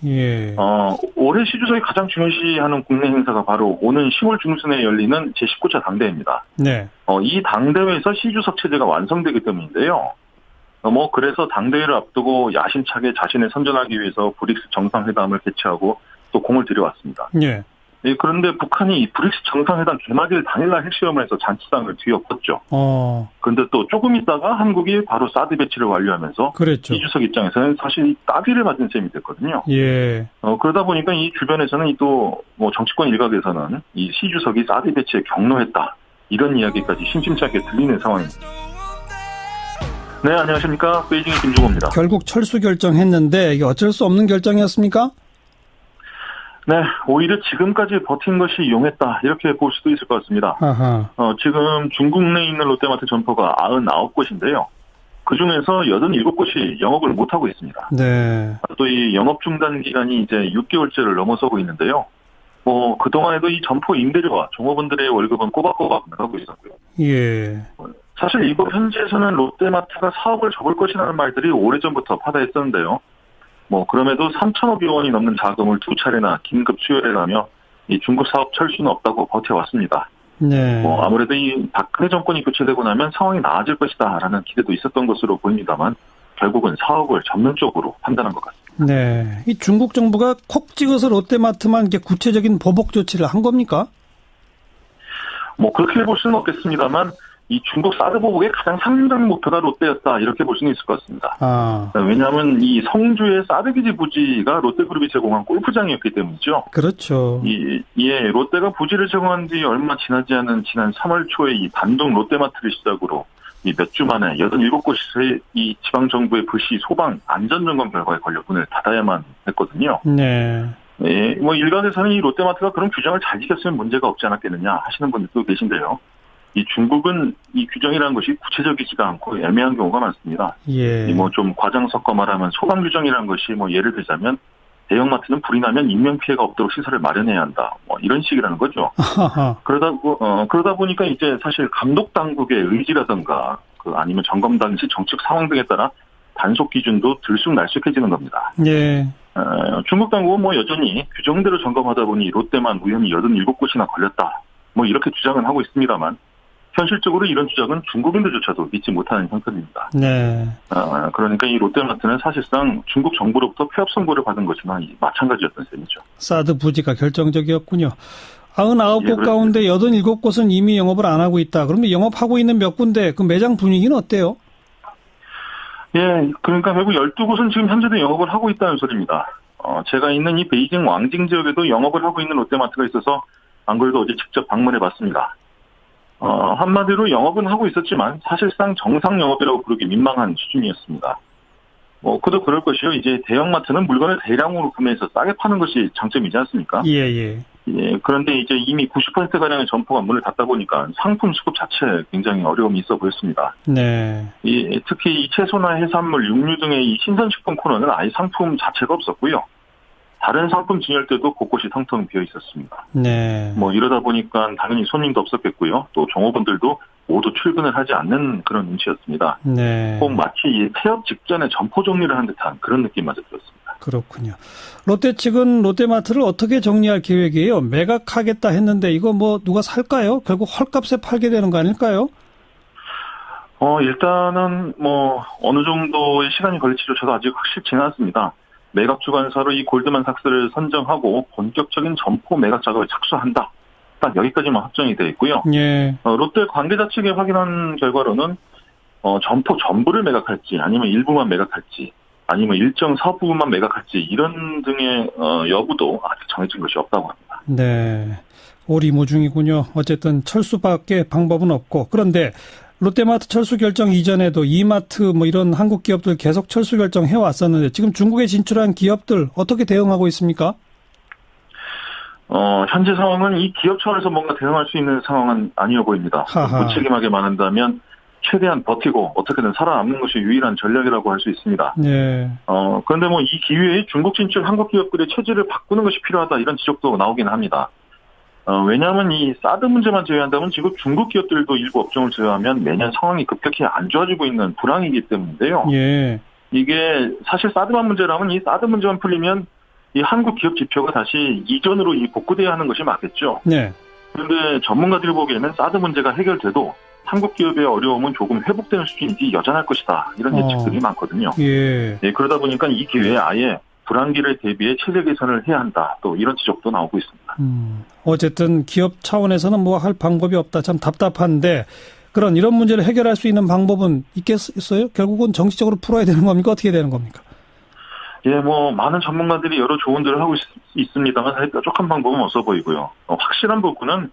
예. 올해 시주석이 가장 중요시하는 국내 행사가 바로 오는 10월 중순에 열리는 제19차 당대회입니다. 네. 이 당대회에서 시주석 체제가 완성되기 때문인데요. 그래서 당대회를 앞두고 야심차게 자신을 선전하기 위해서 브릭스 정상회담을 개최하고 또 공을 들여왔습니다. 예. 예, 그런데 북한이 이 브릭스 정상회담 개막일 당일날 핵실험을 해서 잔치상을 뒤엎었죠. 그런데 또 조금 있다가 한국이 바로 사드 배치를 완료하면서 그랬죠. 이주석 입장에서는 사실 따비를 맞은 셈이 됐거든요. 예. 그러다 보니까 이 주변에서는 또 정치권 일각에서는 이 시주석이 사드 배치에 경로했다, 이런 이야기까지 심심찮게 들리는 상황입니다. 네, 안녕하십니까. 베이징의 김종호입니다. 결국 철수 결정했는데 이게 어쩔 수 없는 결정이었습니까? 네, 오히려 지금까지 버틴 것이 용했다, 이렇게 볼 수도 있을 것 같습니다. 아하. 지금 중국 내에 있는 롯데마트 점포가 99곳인데요. 그중에서 87곳이 영업을 못하고 있습니다. 네. 또 이 영업 중단 기간이 이제 6개월째를 넘어서고 있는데요. 그동안에도 이 점포 임대료와 종업원들의 월급은 꼬박꼬박 나가고 있었고요. 예. 사실 이거 현지에서는 롯데마트가 사업을 접을 것이라는 말들이 오래전부터 파다했었는데요. 그럼에도 3천억 원이 넘는 자금을 2차례나 긴급 수혈해가며 이 중국 사업 철수는 없다고 버텨왔습니다. 네. 아무래도 이 박근혜 정권이 교체되고 나면 상황이 나아질 것이다라는 기대도 있었던 것으로 보입니다만 결국은 사업을 전면적으로 판단한 것 같습니다. 네. 이 중국 정부가 콕 찍어서 롯데마트만 이렇게 구체적인 보복 조치를 한 겁니까? 그렇게 볼 수는 없겠습니다만 이 중국 사드 보복의 가장 상징적인 목표가 롯데였다, 이렇게 볼 수는 있을 것 같습니다. 왜냐하면 이 성주의 사드 기지 부지가 롯데그룹이 제공한 골프장이었기 때문이죠. 그렇죠. 롯데가 부지를 제공한 뒤 얼마 지나지 않은 지난 3월 초에 이 단독 롯데마트를 시작으로 이 몇 주 만에 87곳의 이 지방 정부의 불시 소방 안전점검 결과에 걸려 문을 닫아야만 했거든요. 네. 네, 일각에서는 이 롯데마트가 그런 규정을 잘 지켰으면 문제가 없지 않았겠느냐 하시는 분들도 계신데요. 이 중국은 이 규정이라는 것이 구체적이지가 않고 애매한 경우가 많습니다. 예. 좀 과장 섞어 말하면 소방 규정이라는 것이 예를 들자면 대형마트는 불이 나면 인명 피해가 없도록 시설을 마련해야 한다, 이런 식이라는 거죠. 그러다 보니까 이제 사실 감독 당국의 의지라든가 아니면 점검 당시 정책 상황 등에 따라 단속 기준도 들쑥날쑥해지는 겁니다. 예. 중국 당국은 여전히 규정대로 점검하다 보니 롯데만 우연히 87곳이나 걸렸다, 이렇게 주장은 하고 있습니다만 현실적으로 이런 주장은 중국인들조차도 믿지 못하는 형편입니다. 네. 그러니까 이 롯데마트는 사실상 중국 정부로부터 폐업 선고를 받은 것이나 마찬가지였던 셈이죠. 사드 부지가 결정적이었군요. 99곳 예, 가운데 87곳은 이미 영업을 안 하고 있다. 그러면 영업하고 있는 몇 군데 그 매장 분위기는 어때요? 예, 그러니까 결국 12곳은 지금 현재도 영업을 하고 있다는 소리입니다. 제가 있는 이 베이징 왕징 지역에도 영업을 하고 있는 롯데마트가 있어서 안 그래도 어제 직접 방문해 봤습니다. 한마디로 영업은 하고 있었지만 사실상 정상 영업이라고 부르기 민망한 수준이었습니다. 그도 그럴 것이요. 이제 대형마트는 물건을 대량으로 구매해서 싸게 파는 것이 장점이지 않습니까? 예. 그런데 이제 이미 90%가량의 점포가 문을 닫다 보니까 상품 수급 자체에 굉장히 어려움이 있어 보였습니다. 네. 특히 이 채소나 해산물, 육류 등의 이 신선식품 코너는 아예 상품 자체가 없었고요. 다른 상품 진열 때도 곳곳이 텅텅 비어 있었습니다. 네. 이러다 보니까 당연히 손님도 없었겠고요. 또 종업원들도 모두 출근을 하지 않는 그런 눈치였습니다. 네. 꼭 마치 폐업 직전에 점포 정리를 한 듯한 그런 느낌마저 들었습니다. 그렇군요. 롯데 측은 롯데마트를 어떻게 정리할 계획이에요? 매각하겠다 했는데 이거 누가 살까요? 결국 헐값에 팔게 되는 거 아닐까요? 일단은 어느 정도의 시간이 걸릴지조차도 아직 확실치는 않습니다. 매각 주관사로 이 골드만삭스를 선정하고 본격적인 점포 매각 작업에 착수한다, 딱 여기까지만 확정이 되어 있고요. 예. 롯데 관계자 측에 확인한 결과로는 점포 전부를 매각할지 아니면 일부만 매각할지 아니면 일정 사업 부분만 매각할지 이런 등의 여부도 아직 정해진 것이 없다고 합니다. 네. 오리무중이군요. 어쨌든 철수밖에 방법은 없고. 그런데 롯데마트 철수 결정 이전에도 이마트 이런 한국 기업들 계속 철수 결정 해왔었는데 지금 중국에 진출한 기업들 어떻게 대응하고 있습니까? 현재 상황은 이 기업 차원에서 뭔가 대응할 수 있는 상황은 아니어 보입니다. 무책임하게 말한다면 최대한 버티고 어떻게든 살아남는 것이 유일한 전략이라고 할 수 있습니다. 네. 그런데 이 기회에 중국 진출 한국 기업들의 체질을 바꾸는 것이 필요하다, 이런 지적도 나오긴 합니다. 왜냐하면 이 사드 문제만 제외한다면 지금 중국 기업들도 일부 업종을 제외하면 매년 상황이 급격히 안 좋아지고 있는 불황이기 때문인데요. 예. 이게 사실 사드만 문제라면 이 사드 문제만 풀리면 이 한국 기업 지표가 다시 이전으로 복구돼야 하는 것이 맞겠죠. 네. 그런데 전문가들이 보기에는 사드 문제가 해결돼도 한국 기업의 어려움은 조금 회복되는 수준이지 여전할 것이다. 이런 예측들이 많거든요. 예. 네, 그러다 보니까 이 기회에 아예 불황기를 대비해 체제 개선을 해야 한다. 또 이런 지적도 나오고 있습니다. 어쨌든 기업 차원에서는 뭐 할 방법이 없다. 참 답답한데 이런 문제를 해결할 수 있는 방법은 있겠어요? 결국은 정치적으로 풀어야 되는 겁니까? 어떻게 되는 겁니까? 예, 뭐 많은 전문가들이 여러 조언들을 하고 있습니다만 사실 뾰족한 방법은 없어 보이고요. 확실한 부분은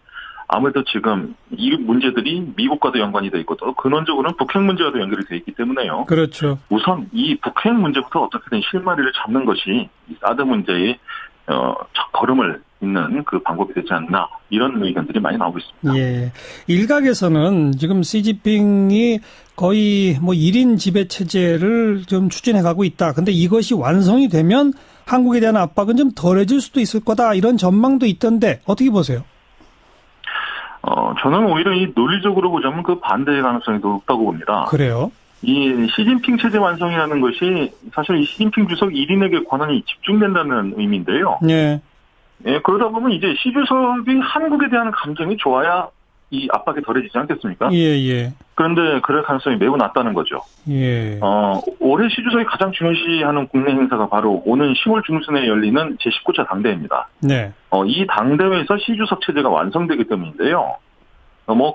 아무래도 지금 이 문제들이 미국과도 연관이 돼 있고 또 근원적으로는 북핵 문제와도 연결이 돼 있기 때문에요. 그렇죠. 우선 이 북핵 문제부터 어떻게든 실마리를 잡는 것이 이 사드 문제의 첫 걸음을 잇는 그 방법이 되지 않나 이런 의견들이 많이 나오고 있습니다. 예. 일각에서는 지금 시진핑이 거의 뭐 1인 지배 체제를 좀 추진해 가고 있다. 근데 이것이 완성이 되면 한국에 대한 압박은 좀 덜해질 수도 있을 거다. 이런 전망도 있던데 어떻게 보세요? 저는 오히려 이 논리적으로 보자면 그 반대의 가능성이 더 높다고 봅니다. 그래요? 이 시진핑 체제 완성이라는 것이 사실 이 시진핑 주석 1인에게 권한이 집중된다는 의미인데요. 네. 예, 그러다 보면 이제 시 주석이 한국에 대한 감정이 좋아야 이 압박이 덜해지지 않겠습니까? 예. 그런데 그럴 가능성이 매우 낮다는 거죠. 예. 올해 시 주석이 가장 중요시하는 국내 행사가 바로 오는 10월 중순에 열리는 제19차 당대회입니다. 네. 이 당대회에서 시 주석 체제가 완성되기 때문인데요.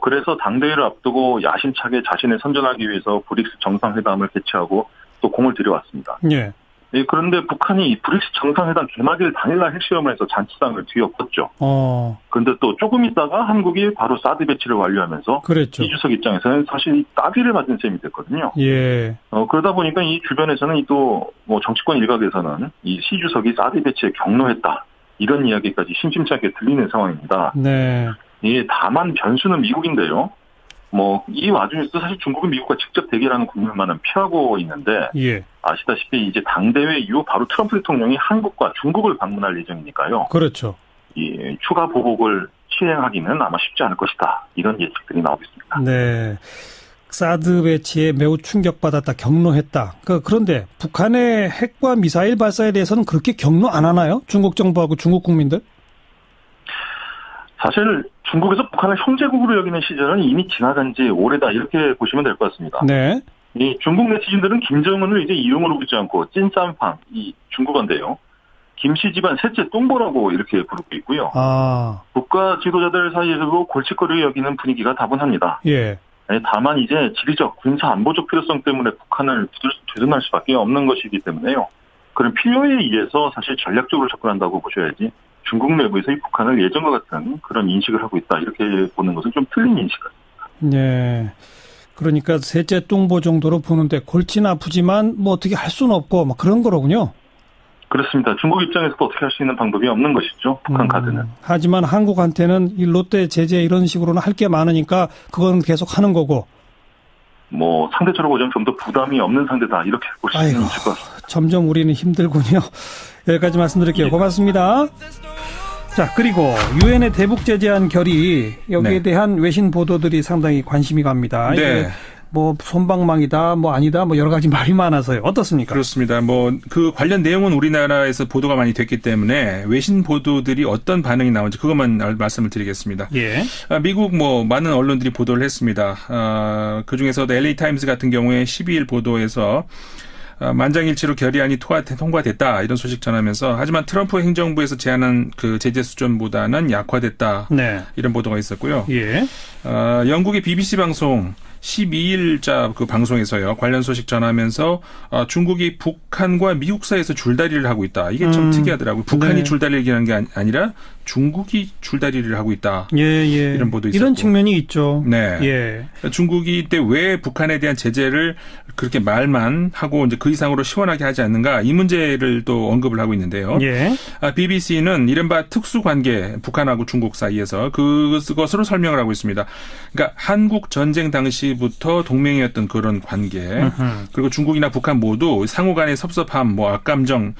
그래서 당대회를 앞두고 야심차게 자신을 선전하기 위해서 브릭스 정상회담을 개최하고 또 공을 들여왔습니다. 예. 예, 그런데 북한이 이 브릭스 정상회담 개막일 당일날 핵실험을 해서 잔치상을 뒤엎었죠. 그런데 또 조금 있다가 한국이 바로 사드 배치를 완료하면서 그랬죠. 이 주석 입장에서는 사실 따귀를 맞은 셈이 됐거든요. 예. 그러다 보니까 이 주변에서는 또 정치권 일각에서는 이 시 주석이 사드 배치에 경로했다. 이런 이야기까지 심심찮게 들리는 상황입니다. 네. 예, 다만 변수는 미국인데요. 이 와중에서도 사실 중국은 미국과 직접 대결하는 국면만은 피하고 있는데, 예. 아시다시피 이제 당대회 이후 바로 트럼프 대통령이 한국과 중국을 방문할 예정이니까요. 그렇죠. 이 추가 보복을 시행하기는 아마 쉽지 않을 것이다. 이런 예측들이 나오고 있습니다. 네. 사드 배치에 매우 충격받았다, 경로했다. 그런데 북한의 핵과 미사일 발사에 대해서는 그렇게 경로 안 하나요? 중국 정부하고 중국 국민들? 사실 중국에서 북한을 형제국으로 여기는 시절은 이미 지나간 지 오래다 이렇게 보시면 될 것 같습니다. 네. 이 중국 네티즌들은 김정은을 이제 이름으로 부르지 않고 찐쌈팡 이 중국어인데요. 김씨 집안 셋째 똥보라고 이렇게 부르고 있고요. 국가 지도자들 사이에서도 골칫거리를 여기는 분위기가 다분합니다. 예. 다만 이제 지리적, 군사 안보적 필요성 때문에 북한을 두둔할 수밖에 없는 것이기 때문에요. 그런 필요에 의해서 사실 전략적으로 접근한다고 보셔야지 중국 내부에서 이 북한을 예전과 같은 그런 인식을 하고 있다. 이렇게 보는 것은 좀 틀린 인식 같습니다. 네. 그러니까 셋째 똥보 정도로 보는데 골치는 아프지만 뭐 어떻게 할 수는 없고 막 그런 거로군요. 그렇습니다. 중국 입장에서도 어떻게 할 수 있는 방법이 없는 것이죠. 북한 카드는. 하지만 한국한테는 이 롯데 제재 이런 식으로는 할 게 많으니까 그건 계속 하는 거고. 상대적으로 보자면 좀 더 부담이 없는 상대다. 이렇게 볼 수 있을 것 같습니다. 점점 우리는 힘들군요. 여기까지 말씀드릴게요. 고맙습니다. 자, 그리고 유엔의 대북 제재안 결의 여기에 대한 외신 보도들이 상당히 관심이 갑니다. 네. 솜방망이다, 아니다, 여러 가지 말이 많아서요. 어떻습니까? 그렇습니다. 그 관련 내용은 우리나라에서 보도가 많이 됐기 때문에 외신 보도들이 어떤 반응이 나오는지 그것만 말씀을 드리겠습니다. 예. 미국 많은 언론들이 보도를 했습니다. 그 중에서도 LA 타임스 같은 경우에 12일 보도에서 만장일치로 결의안이 통과됐다 이런 소식 전하면서 하지만 트럼프 행정부에서 제안한 그 제재 수준보다는 약화됐다. 네. 이런 보도가 있었고요. 예. 영국의 BBC 방송 12일자 그 방송에서요. 관련 소식 전하면서 중국이 북한과 미국 사이에서 줄다리를 하고 있다. 이게 좀 특이하더라고요. 북한이 네. 줄다리를 하는 게 아니라 중국이 줄다리를 하고 있다. 예. 이런 보도 있었고. 이런 측면이 있죠. 네. 예. 중국이 이때 왜 북한에 대한 제재를 그렇게 말만 하고 이제 그 이상으로 시원하게 하지 않는가 이 문제를 또 언급을 하고 있는데요. 예. BBC는 이른바 특수관계 북한하고 중국 사이에서 그것으로 설명을 하고 있습니다. 그러니까 한국 전쟁 당시부터 동맹이었던 그런 관계 그리고 중국이나 북한 모두 상호 간의 섭섭함, 악감정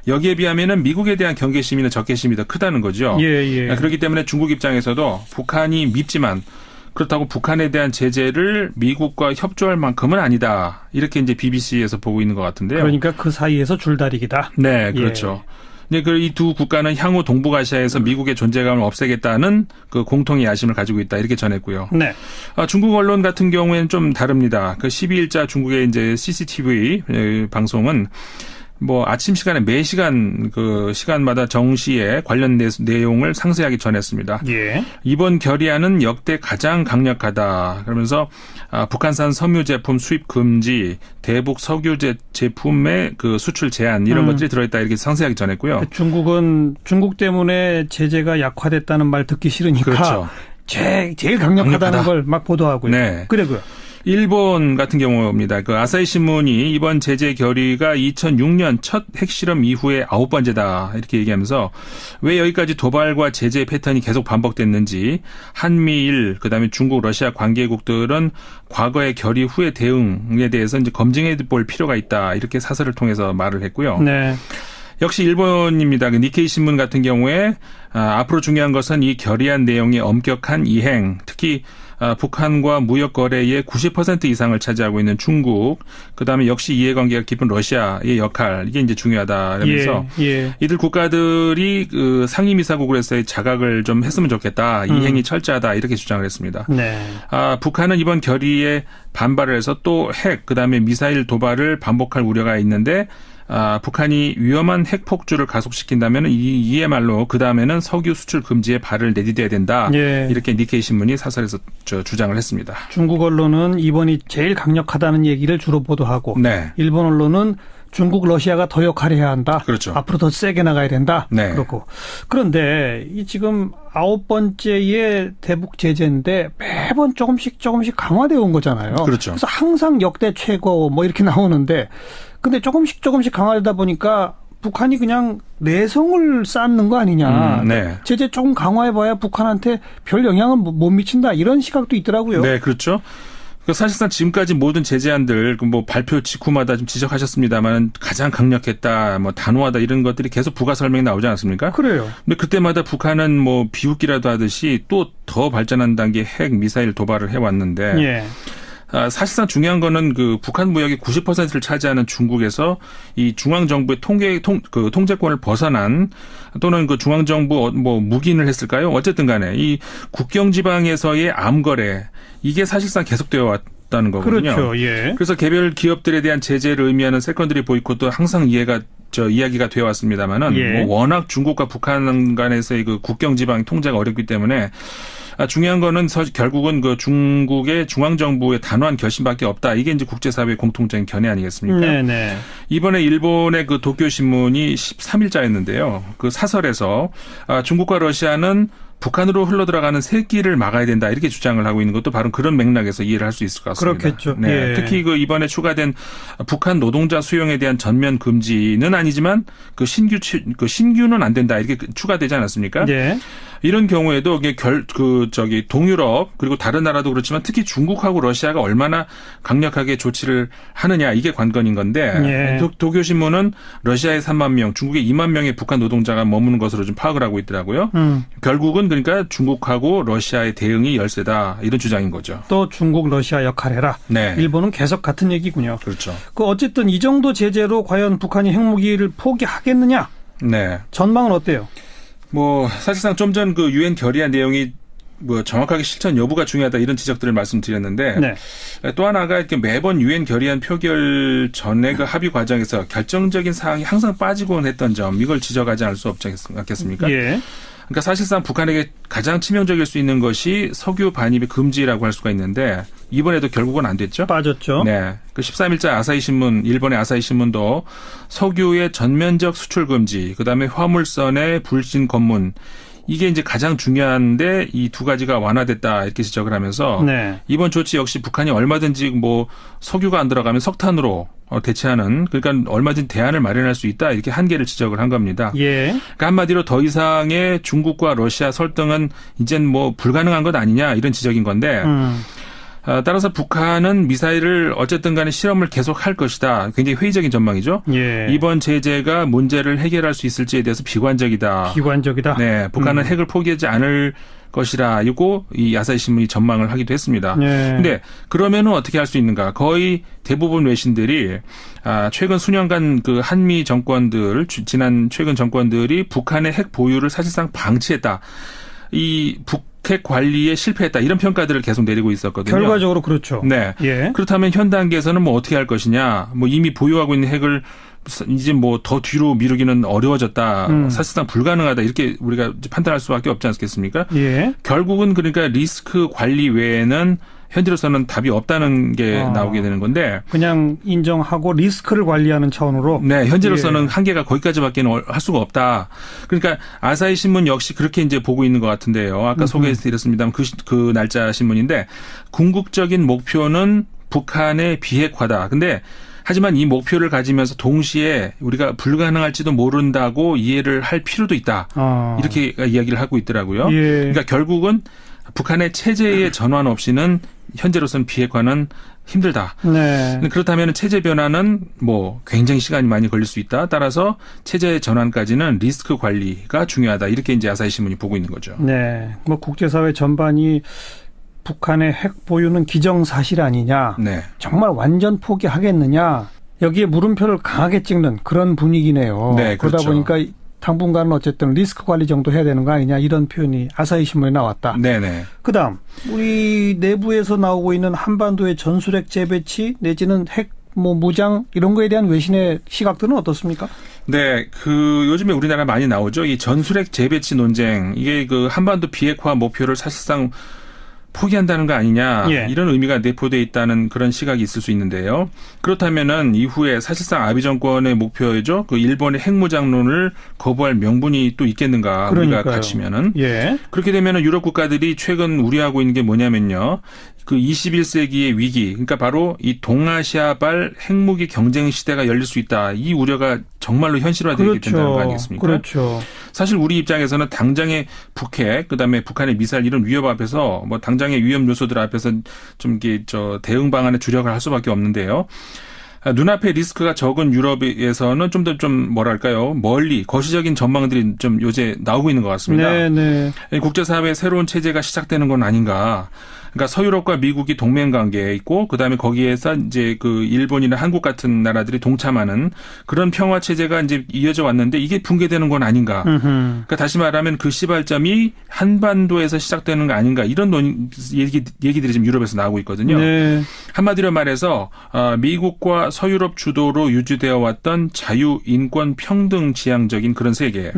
여기에 비하면은 미국에 대한 경계심이나 적개심이 더 크다는 거죠. 예. 그렇기 때문에 중국 입장에서도 북한이 밉지만 그렇다고 북한에 대한 제재를 미국과 협조할 만큼은 아니다. 이렇게 이제 BBC에서 보고 있는 것 같은데요. 그러니까 그 사이에서 줄다리기다. 네, 그렇죠. 이 두 국가는 향후 동북아시아에서 미국의 존재감을 없애겠다는 그 공통의 야심을 가지고 있다 이렇게 전했고요. 네. 중국 언론 같은 경우에는 좀 다릅니다. 그 12일자 중국의 이제 CCTV 방송은 뭐 아침 시간에 매 시간 그 시간마다 정시에 관련 내용을 상세하게 전했습니다. 예. 이번 결의안은 역대 가장 강력하다. 그러면서 북한산 섬유 제품 수입 금지, 대북 석유 제품의 그 수출 제한 이런 것들이 들어있다 이렇게 상세하게 전했고요. 중국 때문에 제재가 약화됐다는 말 듣기 싫으니까 그렇죠. 제일 강력하다는 걸 막 보도하고요. 네. 그래고요. 일본 같은 경우입니다. 그 아사히 신문이 이번 제재 결의가 2006년 첫 핵실험 이후에 9번째다 이렇게 얘기하면서 왜 여기까지 도발과 제재 패턴이 계속 반복됐는지 한미일 그다음에 중국 러시아 관계국들은 과거의 결의 후의 대응에 대해서 이제 검증해 볼 필요가 있다 이렇게 사설을 통해서 말을 했고요. 네. 역시 일본입니다. 그 니케이 신문 같은 경우에 앞으로 중요한 것은 이 결의안 내용의 엄격한 이행, 특히 북한과 무역 거래의 90% 이상을 차지하고 있는 중국, 그다음에 역시 이해관계가 깊은 러시아의 역할 이게 이제 중요하다면서 이들 국가들이 그 상임이사국으로서의 자각을 좀 했으면 좋겠다, 이행이 철저하다 이렇게 주장을 했습니다. 네. 북한은 이번 결의에 반발을 해서 또 핵, 그다음에 미사일 도발을 반복할 우려가 있는데. 북한이 위험한 핵 폭주를 가속시킨다면 이에말로 그 다음에는 석유 수출 금지에 발을 내디뎌야 된다. 예. 이렇게 니케이 신문이 사설에서 주장을 했습니다. 중국 언론은 이번이 제일 강력하다는 얘기를 주로 보도하고, 네. 일본 언론은 중국, 러시아가 더 역할을 해야 한다. 그렇죠. 앞으로 더 세게 나가야 된다. 네. 그렇고. 그런데 이 지금 9번째의 대북 제재인데 매번 조금씩 강화되어 온 거잖아요. 그렇죠. 그래서 항상 역대 최고 뭐 이렇게 나오는데 근데 조금씩 강화되다 보니까 북한이 그냥 내성을 쌓는 거 아니냐. 네. 제재 조금 강화해봐야 북한한테 별 영향은 못 미친다. 이런 시각도 있더라고요. 네, 그렇죠. 사실상 지금까지 모든 제재안들 뭐 발표 직후마다 좀 지적하셨습니다만 가장 강력했다, 뭐 단호하다 이런 것들이 계속 부가 설명이 나오지 않습니까? 그래요. 근데 그때마다 북한은 뭐 비웃기라도 하듯이 또 더 발전한 단계 핵 미사일 도발을 해왔는데. 예. 사실상 중요한 거는 그 북한 무역의 90%를 차지하는 중국에서 이 중앙정부의 통제권을 벗어난 또는 그 중앙정부 뭐 묵인을 했을까요? 어쨌든 간에 이 국경지방에서의 암거래 이게 사실상 계속되어 왔다는 거거든요. 그렇죠. 예. 그래서 개별 기업들에 대한 제재를 의미하는 세컨더리 보이콧도 항상 이야기가 되어 왔습니다만은 예. 뭐 워낙 중국과 북한 간에서의 그 국경지방 통제가 어렵기 때문에 중요한 거는 결국은 그 중국의 중앙정부의 단호한 결심밖에 없다. 이게 이제 국제사회의 공통적인 견해 아니겠습니까? 네네. 이번에 일본의 그 도쿄신문이 13일자였는데요. 그 사설에서 중국과 러시아는 북한으로 흘러들어가는 새끼를 막아야 된다 이렇게 주장을 하고 있는 것도 바로 그런 맥락에서 이해를 할 수 있을 것 같습니다. 그렇겠죠. 네. 예. 특히 그 이번에 추가된 북한 노동자 수용에 대한 전면 금지는 아니지만 그 신규는 안 된다 이렇게 추가되지 않았습니까? 예. 이런 경우에도 동유럽 그리고 다른 나라도 그렇지만 특히 중국하고 러시아가 얼마나 강력하게 조치를 하느냐 이게 관건인 건데 예. 도쿄신문은 러시아에 3만 명, 중국에 2만 명의 북한 노동자가 머무는 것으로 좀 파악을 하고 있더라고요. 결국은 그러니까 중국하고 러시아의 대응이 열세다 이런 주장인 거죠. 또 중국, 러시아 역할해라. 네. 일본은 계속 같은 얘기군요. 그렇죠. 어쨌든 이 정도 제재로 과연 북한이 핵무기를 포기하겠느냐? 네. 전망은 어때요? 뭐 사실상 좀 전 그 유엔 결의안 내용이 뭐 정확하게 실천 여부가 중요하다 이런 지적들을 말씀드렸는데 네. 또 하나가 이렇게 매번 유엔 결의안 표결 전에 그 합의 과정에서 결정적인 사항이 항상 빠지곤 했던 점 이걸 지적하지 않을 수 없지 않겠습니까? 예. 그러니까 사실상 북한에게 가장 치명적일 수 있는 것이 석유 반입의 금지라고 할 수가 있는데 이번에도 결국은 안 됐죠. 빠졌죠. 네. 그 13일자 아사히 신문, 일본의 아사히 신문도 석유의 전면적 수출 금지, 그다음에 화물선의 불신 검문 이게 이제 가장 중요한데 이 두 가지가 완화됐다 이렇게 지적을 하면서 네. 이번 조치 역시 북한이 얼마든지 뭐 석유가 안 들어가면 석탄으로 대체하는 그러니까 얼마든지 대안을 마련할 수 있다 이렇게 한계를 지적을 한 겁니다. 예. 그러니까 한마디로 더 이상의 중국과 러시아 설득은 이젠 뭐 불가능한 것 아니냐 이런 지적인 건데 따라서 북한은 미사일을 어쨌든 간에 실험을 계속할 것이다. 굉장히 회의적인 전망이죠. 예. 이번 제재가 문제를 해결할 수 있을지에 대해서 비관적이다. 비관적이다. 네, 북한은 핵을 포기하지 않을 것이라 이고 이 아사히 신문이 전망을 하기도 했습니다. 그런데 예. 그러면은 어떻게 할 수 있는가? 거의 대부분 외신들이 최근 수년간 그 한미 정권들 지난 최근 정권들이 북한의 핵 보유를 사실상 방치했다. 이 북핵 관리에 실패했다. 이런 평가들을 계속 내리고 있었거든요. 결과적으로 그렇죠. 네. 예. 그렇다면 현 단계에서는 뭐 어떻게 할 것이냐? 뭐 이미 보유하고 있는 핵을 이제 뭐 더 뒤로 미루기는 어려워졌다. 사실상 불가능하다. 이렇게 우리가 판단할 수밖에 없지 않겠습니까? 예. 결국은 그러니까 리스크 관리 외에는 현재로서는 답이 없다는 게 나오게 되는 건데. 그냥 인정하고 리스크를 관리하는 차원으로. 네, 현재로서는 예. 한계가 거기까지밖에 할 수가 없다. 그러니까 아사히 신문 역시 그렇게 이제 보고 있는 것 같은데요. 아까 소개해드렸습니다만 그 날짜 신문인데 궁극적인 목표는 북한의 비핵화다. 근데 하지만 이 목표를 가지면서 동시에 우리가 불가능할지도 모른다고 이해를 할 필요도 있다. 이렇게 이야기를 하고 있더라고요. 예. 그러니까 결국은 북한의 체제의 전환 없이는 현재로서는 비핵화는 힘들다. 네. 그렇다면 체제 변화는 뭐 굉장히 시간이 많이 걸릴 수 있다. 따라서 체제 전환까지는 리스크 관리가 중요하다. 이렇게 이제 아사히 신문이 보고 있는 거죠. 네. 뭐 국제사회 전반이 북한의 핵 보유는 기정사실 아니냐. 네. 정말 완전 포기하겠느냐. 여기에 물음표를 강하게 찍는 그런 분위기네요. 네, 그러다 그렇죠. 보니까 당분간은 어쨌든 리스크 관리 정도 해야 되는 거 아니냐. 이런 표현이 아사히 신문에 나왔다. 네네. 그다음 우리 내부에서 나오고 있는 한반도의 전술핵 재배치 내지는 핵 무장 이런 거에 대한 외신의 시각들은 어떻습니까? 네, 요즘에 우리나라 많이 나오죠. 이 전술핵 재배치 논쟁. 이게 그 한반도 비핵화 목표를 사실상 포기한다는 거 아니냐. 예. 이런 의미가 내포되어 있다는 그런 시각이 있을 수 있는데요. 그렇다면은 이후에 사실상 아베 정권의 목표죠. 그 일본의 핵무장론을 거부할 명분이 또 있겠는가. 그러니까요. 우리가 갖추면은. 예. 그렇게 되면은 유럽 국가들이 최근 우려하고 있는 게 뭐냐면요. 그 21세기의 위기, 그러니까 바로 이 동아시아발 핵무기 경쟁 시대가 열릴 수 있다. 이 우려가 정말로 현실화되게 그렇죠. 된다는 거 아니겠습니까? 그렇죠. 사실 우리 입장에서는 당장의 북핵, 그다음에 북한의 미사일 이런 위협 앞에서 뭐 당장의 위험 요소들 앞에서 좀 이게 대응 방안에 주력을 할 수밖에 없는데요. 눈앞에 리스크가 적은 유럽에서는 좀 더 뭐랄까요, 멀리 거시적인 전망들이 좀 요새 나오고 있는 것 같습니다. 네. 국제사회의 새로운 체제가 시작되는 건 아닌가. 그러니까 서유럽과 미국이 동맹 관계에 있고 그다음에 거기에서 이제 그 일본이나 한국 같은 나라들이 동참하는 그런 평화 체제가 이제 이어져 왔는데 이게 붕괴되는 건 아닌가. 그러니까 다시 말하면 그 시발점이 한반도에서 시작되는 거 아닌가. 이런 얘기들이 지금 유럽에서 나오고 있거든요. 네. 한마디로 말해서 미국과 서유럽 주도로 유지되어 왔던 자유, 인권, 평등 지향적인 그런 세계.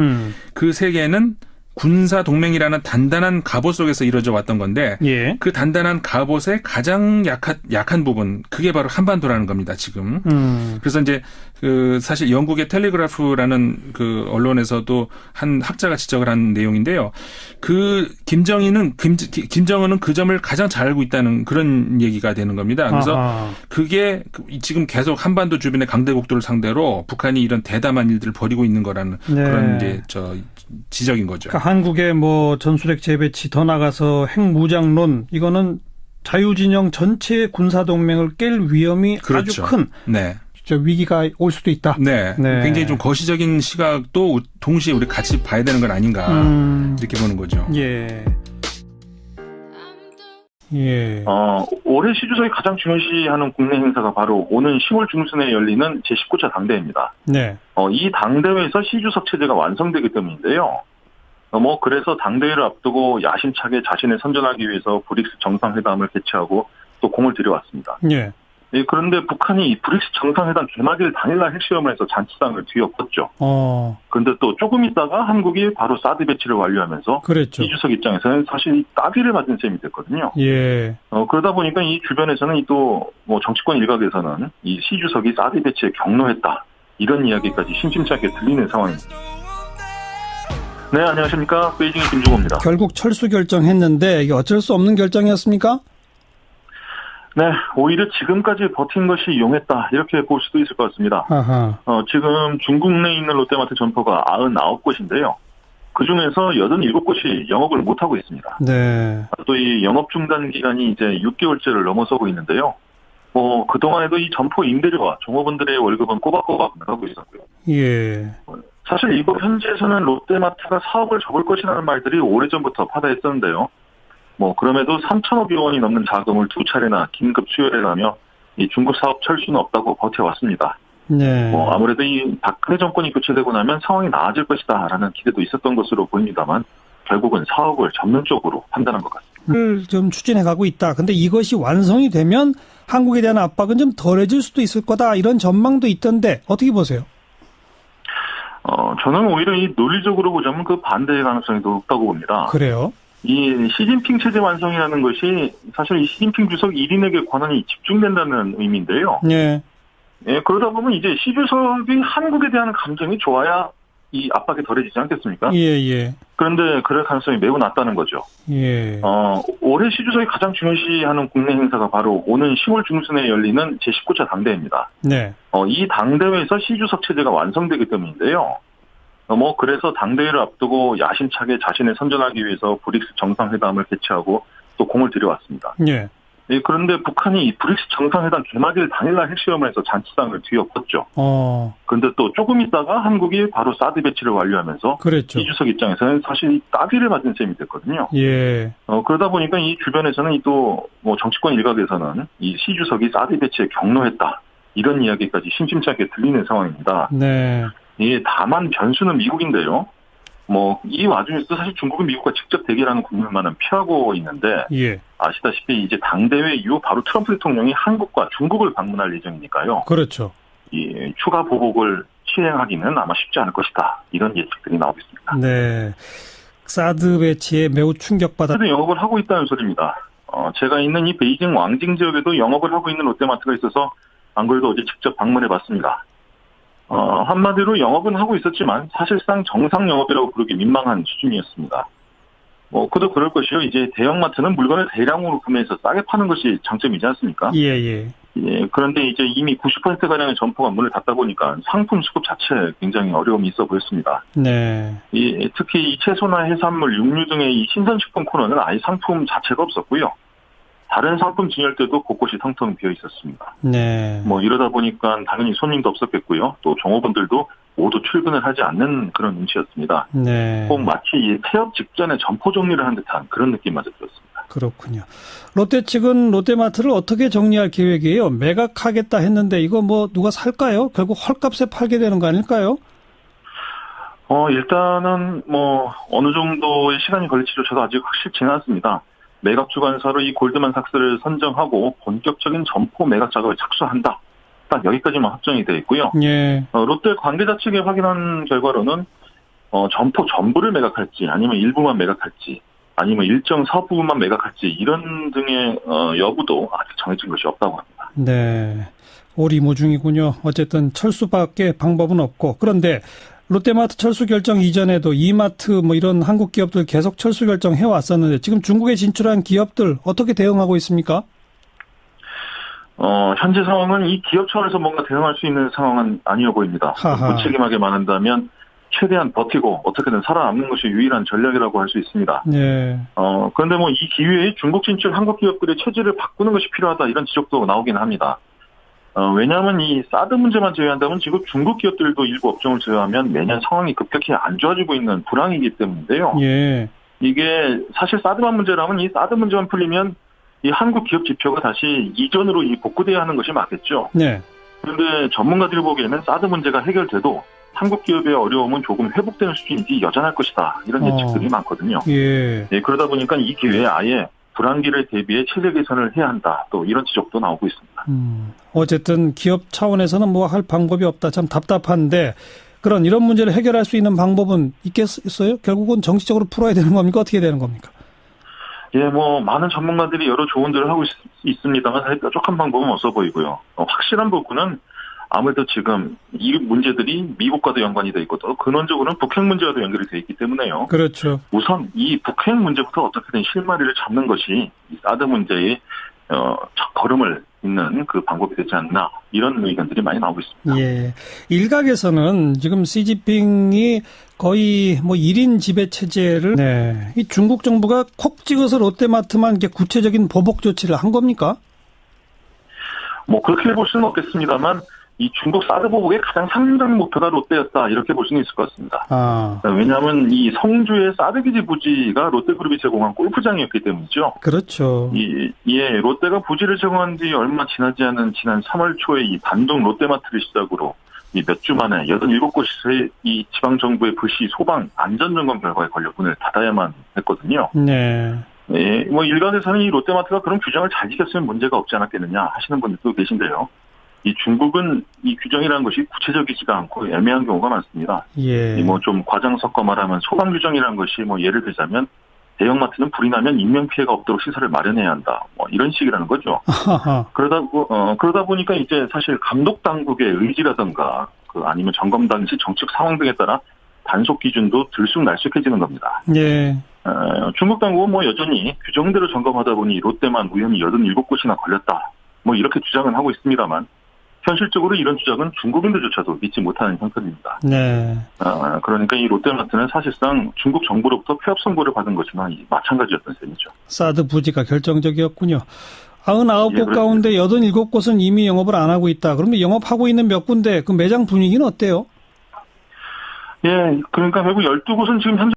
그 세계는 군사 동맹이라는 단단한 갑옷 속에서 이루어져 왔던 건데 예. 그 단단한 갑옷의 가장 약한 부분 그게 바로 한반도라는 겁니다. 지금. 그래서 이제 그 사실 영국의 텔레그래프라는 그 언론에서도 한 학자가 지적을 한 내용인데요. 그 김정은은 그 점을 가장 잘 알고 있다는 그런 얘기가 되는 겁니다. 그래서 그게 지금 계속 한반도 주변의 강대국들을 상대로 북한이 이런 대담한 일들을 벌이고 있는 거라는 네. 그런 이제 지적인 거죠. 그러니까 한국의 뭐 전술핵 재배치 더 나가서 핵무장론 이거는 자유진영 전체 군사동맹을 깰 위험이 그렇죠. 아주 큰 네. 위기가 올 수도 있다. 네. 굉장히 좀 거시적인 시각도 동시에 우리 같이 봐야 되는 건 아닌가 이렇게 보는 거죠. 예. 올해 시주석이 가장 중요시하는 국내 행사가 바로 오는 10월 중순에 열리는 제19차 당대회입니다. 네. 이 당대회에서 시주석 체제가 완성되기 때문인데요. 그래서 당대회를 앞두고 야심차게 자신을 선전하기 위해서 브릭스 정상회담을 개최하고 또 공을 들여왔습니다. 예. 그런데 북한이 이 브릭스 정상회담 개막일 당일날 핵시험을 해서 잔치상을 뒤엎었죠. 그런데 또 조금 있다가 한국이 바로 사드 배치를 완료하면서 그랬죠. 이주석 입장에서는 사실 따귀를 맞은 셈이 됐거든요. 예. 그러다 보니까 이 주변에서는 또 뭐 정치권 일각에서는 이 시주석이 사드 배치에 경로했다. 이런 이야기까지 심심찮게 들리는 상황입니다. 네, 안녕하십니까. 베이징의 김주호입니다. 결국 철수 결정했는데 이게 어쩔 수 없는 결정이었습니까? 네, 오히려 지금까지 버틴 것이 용했다. 이렇게 볼 수도 있을 것 같습니다. 아하. 지금 중국 내에 있는 롯데마트 점포가 99곳인데요. 그중에서 87곳이 영업을 못하고 있습니다. 네. 또 이 영업 중단 기간이 이제 6개월째를 넘어서고 있는데요. 그동안에도 이 점포 임대료와 종업원들의 월급은 꼬박꼬박 나가고 있었고요. 예. 사실 이거 현지에서는 롯데마트가 사업을 접을 것이라는 말들이 오래전부터 파다했었는데요. 그럼에도 3,500억 원이 넘는 자금을 2차례나 긴급 수혈해가며 이 중국 사업 철수는 없다고 버텨왔습니다. 네. 아무래도 이 박근혜 정권이 교체되고 나면 상황이 나아질 것이다라는 기대도 있었던 것으로 보입니다만 결국은 사업을 접는 쪽으로 판단한 것 같습니다. 좀 추진해가고 있다. 근데 이것이 완성이 되면 한국에 대한 압박은 좀 덜해질 수도 있을 거다. 이런 전망도 있던데 어떻게 보세요? 저는 오히려 이 논리적으로 보자면 그 반대의 가능성이 더 높다고 봅니다. 그래요? 이 시진핑 체제 완성이라는 것이 사실 이 시진핑 주석 1인에게 권한이 집중된다는 의미인데요. 네. 예, 그러다 보면 이제 시 주석이 한국에 대한 감정이 좋아야 이 압박이 덜해지지 않겠습니까? 예. 그런데 그럴 가능성이 매우 낮다는 거죠. 예. 올해 시 주석이 가장 중요시하는 국내 행사가 바로 오는 10월 중순에 열리는 제19차 당대회입니다. 네. 이 당대회에서 시 주석 체제가 완성되기 때문인데요. 그래서 당대회를 앞두고 야심차게 자신을 선전하기 위해서 브릭스 정상회담을 개최하고 또 공을 들여왔습니다. 예. 예, 그런데 북한이 이 브릭스 정상회담 개막일 당일날 핵실험을 해서 잔치상을 뒤엎었죠. 그런데 또 조금 있다가 한국이 바로 사드 배치를 완료하면서 그랬죠. 이주석 입장에서는 사실 이 따귀를 맞은 셈이 됐거든요. 예. 그러다 보니까 이 주변에서는 또 정치권 일각에서는 이 시 주석이 사드 배치에 경로했다 이런 이야기까지 심심찮게 들리는 상황입니다. 네. 예, 다만 변수는 미국인데요. 이 와중에서도 사실 중국은 미국과 직접 대결하는 국면만은 피하고 있는데, 예. 아시다시피 이제 당대회 이후 바로 트럼프 대통령이 한국과 중국을 방문할 예정이니까요. 그렇죠. 이 추가 보복을 시행하기는 아마 쉽지 않을 것이다. 이런 예측들이 나오고 있습니다. 네. 사드 배치에 매우 충격받았다. 영업을 하고 있다는 소리입니다. 제가 있는 이 베이징 왕징 지역에도 영업을 하고 있는 롯데마트가 있어서 안 그래도 어제 직접 방문해 봤습니다. 한마디로 영업은 하고 있었지만 사실상 정상 영업이라고 부르기 민망한 수준이었습니다. 그도 그럴 것이요. 이제 대형마트는 물건을 대량으로 구매해서 싸게 파는 것이 장점이지 않습니까? 예. 그런데 이제 이미 90%가량의 점포가 문을 닫다 보니까 상품 수급 자체에 굉장히 어려움이 있어 보였습니다. 네. 특히 이 채소나 해산물, 육류 등의 이 신선식품 코너는 아예 상품 자체가 없었고요. 다른 상품 진열대도 곳곳이 텅텅 비어 있었습니다. 네. 이러다 보니까 당연히 손님도 없었겠고요. 또 종업원들도 모두 출근을 하지 않는 그런 눈치였습니다. 네. 꼭 마치 이 폐업 직전에 점포 정리를 한 듯한 그런 느낌마저 들었습니다. 그렇군요. 롯데 측은 롯데마트를 어떻게 정리할 계획이에요? 매각하겠다 했는데 이거 누가 살까요? 결국 헐값에 팔게 되는 거 아닐까요? 일단은 어느 정도의 시간이 걸릴지조차도 아직 확실치는 않습니다. 매각 주관사로 이 골드만삭스를 선정하고 본격적인 점포 매각 작업에 착수한다. 딱 여기까지만 확정이 되어 있고요. 예. 롯데 관계자 측에 확인한 결과로는 점포 전부를 매각할지 아니면 일부만 매각할지 아니면 일정 사업 부분만 매각할지 이런 등의 여부도 아직 정해진 것이 없다고 합니다. 네. 오리무중이군요. 어쨌든 철수밖에 방법은 없고 그런데 롯데마트 철수 결정 이전에도 이마트 이런 한국 기업들 계속 철수 결정 해왔었는데 지금 중국에 진출한 기업들 어떻게 대응하고 있습니까? 현재 상황은 이 기업 차원에서 뭔가 대응할 수 있는 상황은 아니어 보입니다. 무책임하게 말한다면 최대한 버티고 어떻게든 살아남는 것이 유일한 전략이라고 할 수 있습니다. 네. 그런데 이 기회에 중국 진출 한국 기업들의 체질을 바꾸는 것이 필요하다 이런 지적도 나오긴 합니다. 왜냐하면 이 사드 문제만 제외한다면 지금 중국 기업들도 일부 업종을 제외하면 매년 상황이 급격히 안 좋아지고 있는 불황이기 때문인데요. 예. 이게 사실 사드만 문제라면 이 사드 문제만 풀리면 이 한국 기업 지표가 다시 이전으로 복구돼야 하는 것이 맞겠죠. 네. 그런데 전문가들이 보기에는 사드 문제가 해결돼도 한국 기업의 어려움은 조금 회복되는 수준이지 여전할 것이다. 이런 예측들이 많거든요. 예. 그러다 보니까 이 기회에 아예 불황기를 대비해 체제 개선을 해야 한다. 또 이런 지적도 나오고 있습니다. 어쨌든 기업 차원에서는 할 방법이 없다. 참 답답한데 이런 문제를 해결할 수 있는 방법은 있겠어요? 결국은 정치적으로 풀어야 되는 겁니까? 어떻게 되는 겁니까? 예, 많은 전문가들이 여러 조언들을 하고 있습니다만 사실 뾰족한 방법은 없어 보이고요. 확실한 부분은 아무래도 지금 이 문제들이 미국과도 연관이 돼 있고 또 근원적으로는 북핵 문제와도 연결이 돼 있기 때문에요. 그렇죠. 우선 이 북핵 문제부터 어떻게든 실마리를 잡는 것이 이 사드 문제의 첫 걸음을 있는 그 방법이 되지 않나 이런 의견들이 많이 나오고 있습니다. 예. 일각에서는 지금 시진핑이 거의 뭐 1인 지배 체제를 이 중국 정부가 콕 찍어서 롯데마트만 이렇게 구체적인 보복 조치를 한 겁니까? 뭐 그렇게 볼 수는 없겠습니다만 이 중국 사드 보복의 가장 상징적인 목표가 롯데였다 이렇게 볼 수는 있을 것 같습니다. 왜냐하면 이 성주의 사드 기지 부지가 롯데그룹이 제공한 골프장이었기 때문이죠. 그렇죠. 롯데가 부지를 제공한 뒤 얼마 지나지 않은 지난 3월 초에 이 단독 롯데마트를 시작으로 이 몇 주 만에 87곳의 이 지방 정부의 불시 소방 안전점검 결과에 걸려 문을 닫아야만 했거든요. 네. 네, 뭐 일각에서는 이 롯데마트가 그런 규정을 잘 지켰으면 문제가 없지 않았겠느냐 하시는 분들도 계신데요. 이 중국은 이 규정이라는 것이 구체적이지가 않고 애매한 경우가 많습니다. 예. 뭐 좀 과장 섞어 말하면 소방 규정이라는 것이 뭐 예를 들자면 대형마트는 불이 나면 인명 피해가 없도록 시설을 마련해야 한다. 뭐 이런 식이라는 거죠. 그러다 보니까 이제 사실 감독 당국의 의지라든가 아니면 점검 당시 정책 상황 등에 따라 단속 기준도 들쑥날쑥해지는 겁니다. 예. 중국 당국은 뭐 여전히 규정대로 점검하다 보니 롯데만 우연히 87곳이나 걸렸다. 뭐 이렇게 주장은 하고 있습니다만 현실적으로 이런 주장은 중국인들조차도 믿지 못하는 형편입니다. 네. 그러니까 이 롯데마트는 사실상 중국 정부로부터 폐업 선고를 받은 것이나 마찬가지였던 셈이죠. 사드 부지가 결정적이었군요. 99곳 예, 가운데 87곳은 이미 영업을 안 하고 있다. 그러면 영업하고 있는 몇 군데 그 매장 분위기는 어때요? 예, 그러니까 결국 12곳은 지금 현재